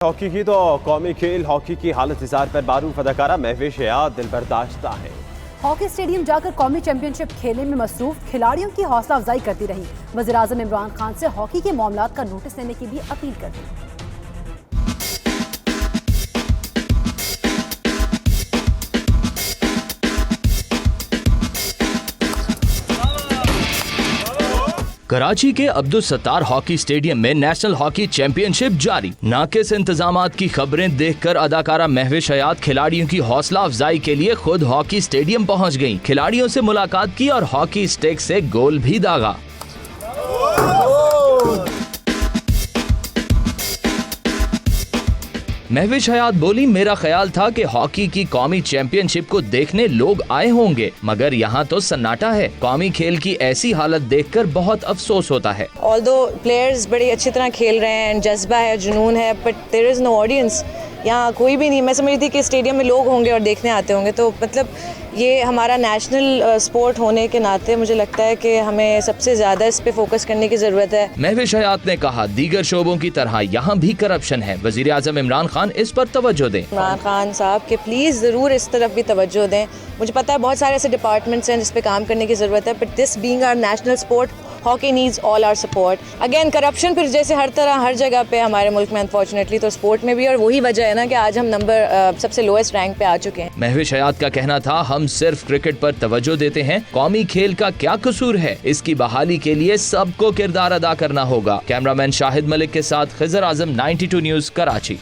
Hockey की तो कौमी खेल हॉकी की हालत इज़हार पर मारूफ अदाकारा महविश हयात दिलबर्दाश्ता है। हॉकी स्टेडियम जाकर कौमी चैंपियनशिप खेलने में मसरूफ खिलाड़ियों की हौसला अफजाई करती रही। वज़ीर-ए-आज़म इमरान खान से हॉकी के मामलात का नोटिस लेने की भी अपील कर दी। कराची के अब्दुल सत्तार हॉकी स्टेडियम में नेशनल हॉकी चैंपियनशिप जारी। नाकिस इंतजामात की खबरें देखकर अदाकारा महविश हयात खिलाड़ियों की हौसला अफजाई के लिए खुद हॉकी स्टेडियम पहुंच गईं। खिलाड़ियों से मुलाकात की और हॉकी स्टिक से गोल भी दागा। महविश हयात बोली, मेरा ख्याल था कि हॉकी की कौमी चैंपियनशिप को देखने लोग आए होंगे, मगर यहाँ तो सन्नाटा है। कौमी खेल की ऐसी हालत देखकर बहुत अफसोस होता है। ऑल्दो प्लेयर्स बड़ी अच्छी तरह खेल रहे हैं, जज्बा है, जुनून है, but there is no audience. यहाँ कोई भी नहीं। मैं समझ रही थी कि स्टेडियम में लोग होंगे और देखने आते होंगे। तो मतलब ये हमारा नेशनल स्पोर्ट होने के नाते मुझे लगता है कि हमें सबसे ज़्यादा इस पे फोकस करने की ज़रूरत है। महविश हयात ने कहा, दीगर शोबों की तरह यहाँ भी करप्शन है। वज़ीर-ए-आज़म इमरान खान इस पर तवज्जो दें। इमरान खान साहब के प्लीज़ ज़रूर इस तरफ भी तवज्जो दें। मुझे पता है बहुत सारे ऐसे डिपार्टमेंट्स हैं जिस पे काम करने की ज़रूरत है, but this being our national sport, hockey needs all our support. Again corruption फिर जैसे हर तरह हर जगह पे हमारे मुल्क में अनफॉर्चुनेटली, तो स्पोर्ट में भी, और वही वजह है ना कि आज हम नंबर सबसे लोएस्ट रैंक पे आ चुके हैं। महविश हयात का कहना था, हम सिर्फ क्रिकेट पर तवज्जो देते हैं, कौमी खेल का क्या कसूर है। इसकी बहाली के लिए सबको किरदार अदा करना होगा। कैमरामैन शाहिद मलिक के साथ खिजर आजम, 92 न्यूज़, कराची।